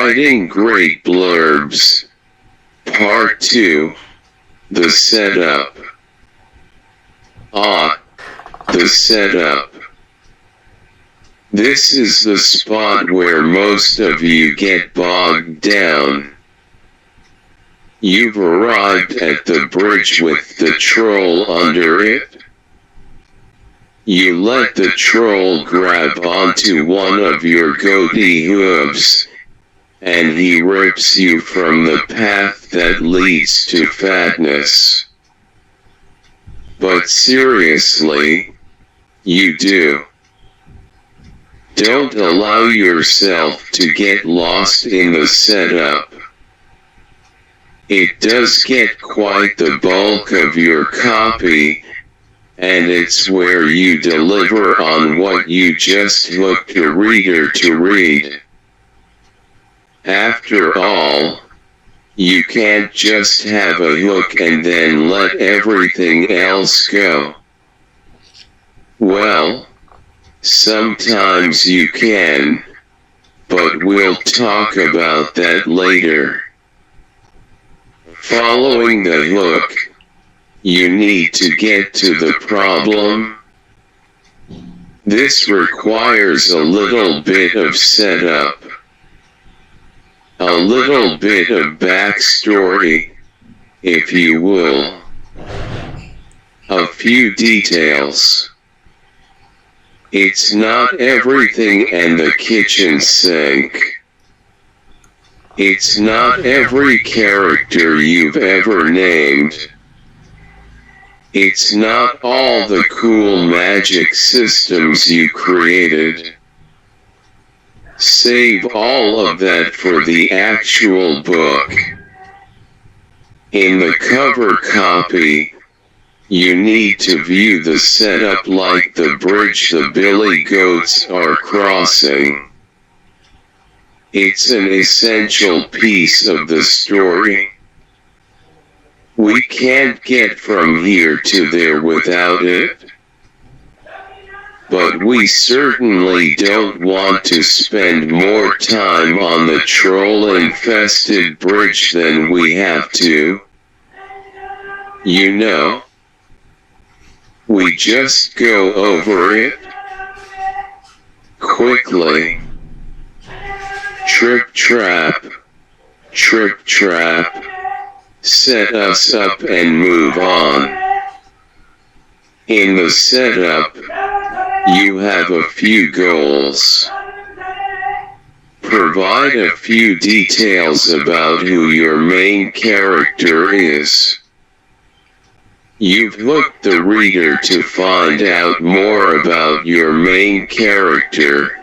Writing great blurbs. Part 2. The setup. The setup. This is the spot where most of you get bogged down. You've arrived at the bridge with the troll under it. You let the troll grab onto one of your goatee hooves, and he rips you from the path that leads to fatness. But seriously, you do. Don't allow yourself to get lost in the setup. It does get quite the bulk of your copy, and it's where you deliver on what you just hooked a reader to read. After all, you can't just have a hook and then let everything else go. Well, sometimes you can, but we'll talk about that later. Following the hook, you need to get to the problem. This requires a little bit of setup, a little bit of backstory, if you will, a few details. It's not everything and the kitchen sink. It's not every character you've ever named. It's not all the cool magic systems you created. Save all of that for the actual book. In the cover copy, you need to view the setup like the bridge the billy goats are crossing. It's an essential piece of the story. We can't get from here to there without it. But we certainly don't want to spend more time on the troll-infested bridge than we have to. You know, we just go over it quickly. Trip trap, set us up and move on. In the setup, you have a few goals. Provide a few details about who your main character is. You've hooked the reader to find out more about your main character,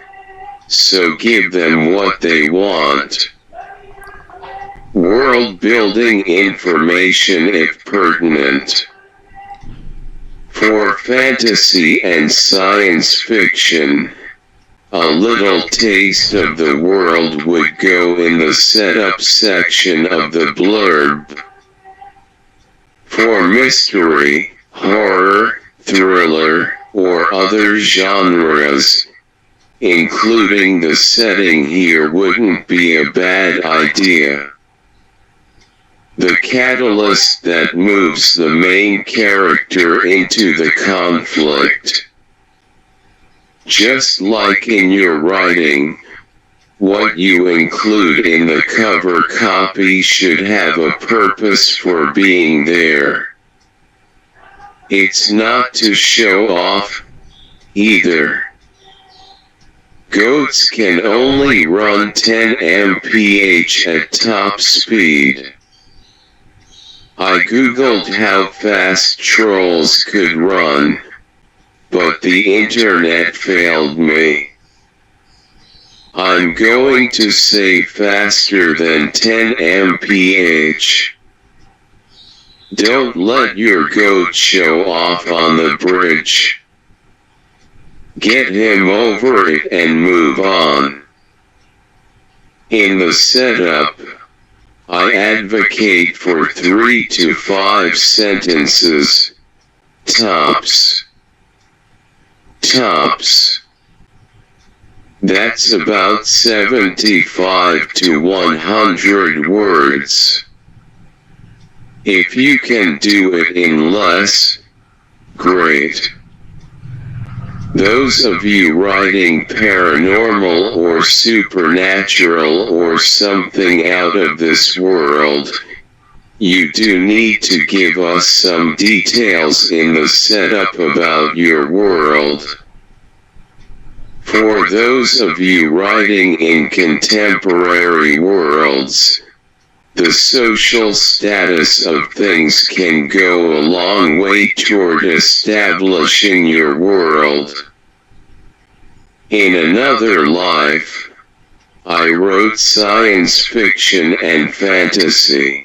so give them what they want. World-building information if pertinent. For fantasy and science fiction, a little taste of the world would go in the setup section of the blurb. For mystery, horror, thriller, or other genres, including the setting here wouldn't be a bad idea. The catalyst that moves the main character into the conflict. Just like in your writing, what you include in the cover copy should have a purpose for being there. It's not to show off, either. Goats can only run 10 mph at top speed. I googled how fast trolls could run, but the internet failed me. I'm going to say faster than 10 mph. Don't let your goat show off on the bridge. Get him over it and move on. In the setup, I advocate for 3 to 5 sentences, tops. That's about 75 to 100 words. If you can do it in less, great. Those of you writing paranormal or supernatural or something out of this world, you do need to give us some details in the setup about your world. For those of you writing in contemporary worlds, the social status of things can go a long way toward establishing your world. In another life, I wrote science fiction and fantasy.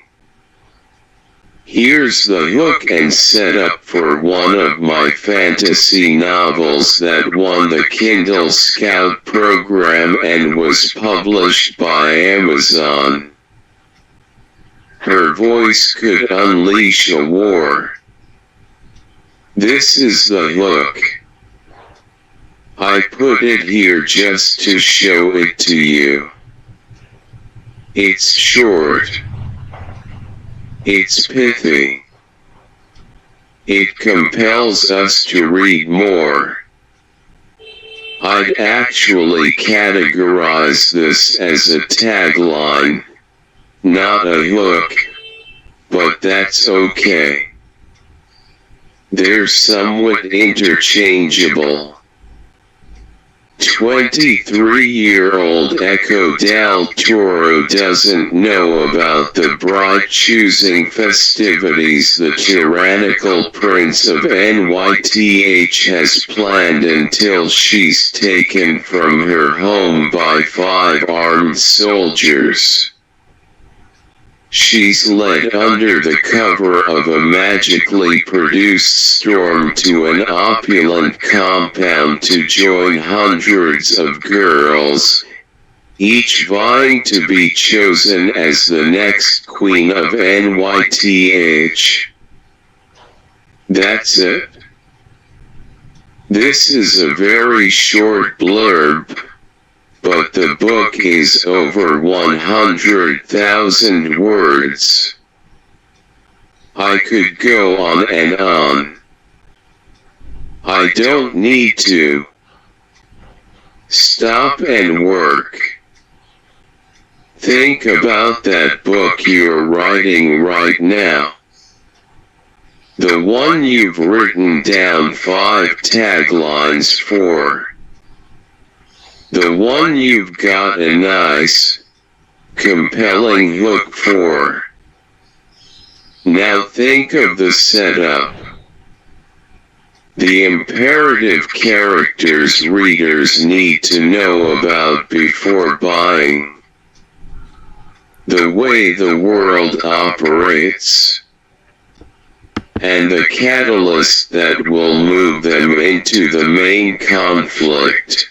Here's the hook and setup for one of my fantasy novels that won the Kindle Scout program and was published by Amazon. Her voice could unleash a war. This is the hook. I put it here just to show it to you. It's short. It's pithy. It compels us to read more. I'd actually categorize this as a tagline, not a hook, but that's okay. They're somewhat interchangeable. 23-year-old Echo del Toro doesn't know about the bride-choosing festivities the tyrannical Prince of NYTH has planned until she's taken from her home by 5 armed soldiers. She's led under the cover of a magically produced storm to an opulent compound to join hundreds of girls, each vying to be chosen as the next queen of NYTH. That's it. This is a very short blurb, but the book is over 100,000 words. I could go on and on. I don't need to. Stop and work. Think about that book you're writing right now. The one you've written down 5 taglines for. The one you've got a nice, compelling hook for. Now think of the setup. The imperative characters readers need to know about before buying. The way the world operates. And the catalyst that will move them into the main conflict.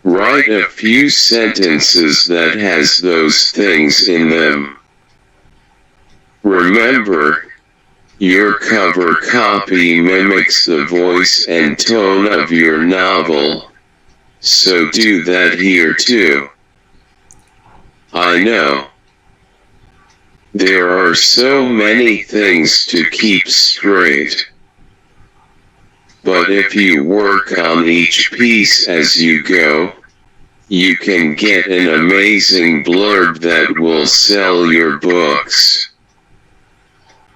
Write a few sentences that has those things in them. Remember, your cover copy mimics the voice and tone of your novel, so do that here too. I know. There are so many things to keep straight. But if you work on each piece as you go, you can get an amazing blurb that will sell your books.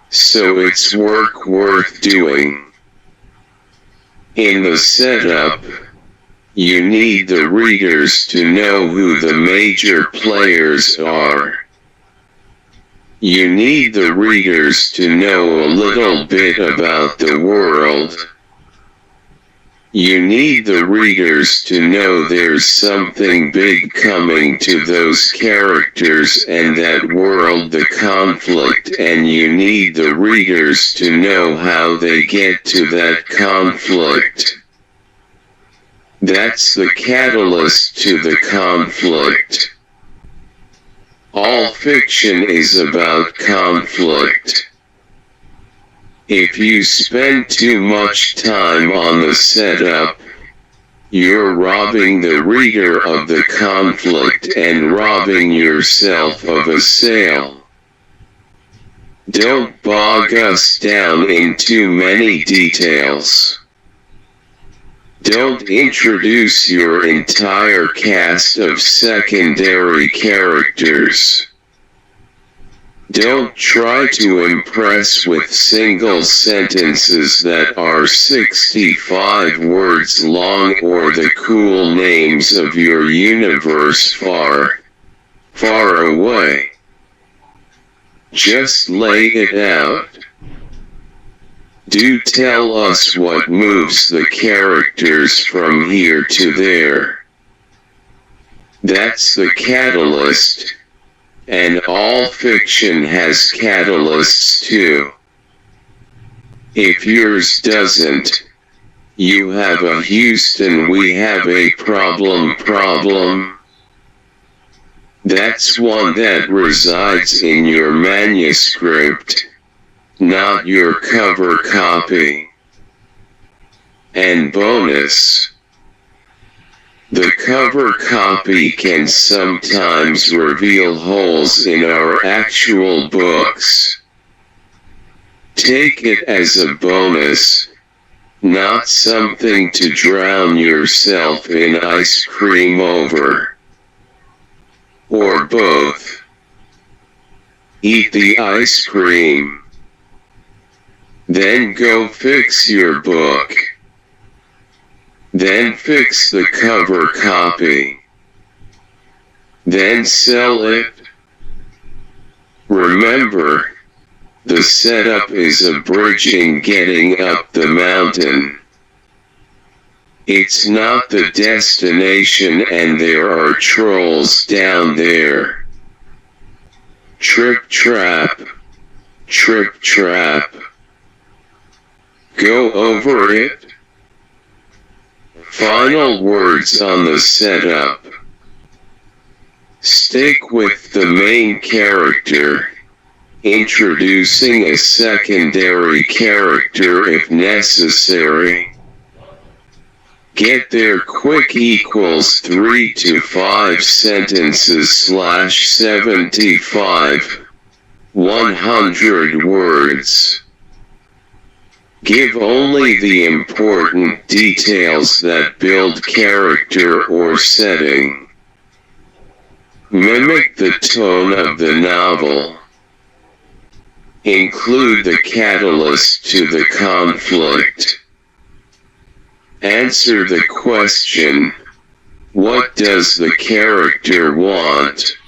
So it's work worth doing. In the setup, you need the readers to know who the major players are. You need the readers to know a little bit about the world. You need the readers to know there's something big coming to those characters and that world, the conflict, and you need the readers to know how they get to that conflict. That's the catalyst to the conflict. All fiction is about conflict. If you spend too much time on the setup, You're robbing the reader of the conflict and robbing yourself of a sale. Don't bog us down in too many details. Don't introduce your entire cast of secondary characters. Don't try to impress with single sentences that are 65 words long or the cool names of your universe far, far away. Just lay it out. Do tell us what moves the characters from here to there. That's the catalyst. And all fiction has catalysts too. If yours doesn't, you have a Houston we have a problem. That's one that resides in your manuscript, not your cover copy. And bonus. The cover copy can sometimes reveal holes in our actual books. Take it as a bonus, not something to drown yourself in ice cream over. Or both. Eat the ice cream. Then go fix your book. Then fix the cover copy. Then sell it. Remember, the setup is a bridge in getting up the mountain. It's not the destination and there are trolls down there. Trip trap. Trip trap. Go over it. Final words on the setup. Stick with the main character, introducing a secondary character if necessary. Get there quick equals 3 to 5 sentences / 75, 100 words. Give only the important details that build character or setting. Mimic the tone of the novel. Include the catalyst to the conflict. Answer the question, what does the character want?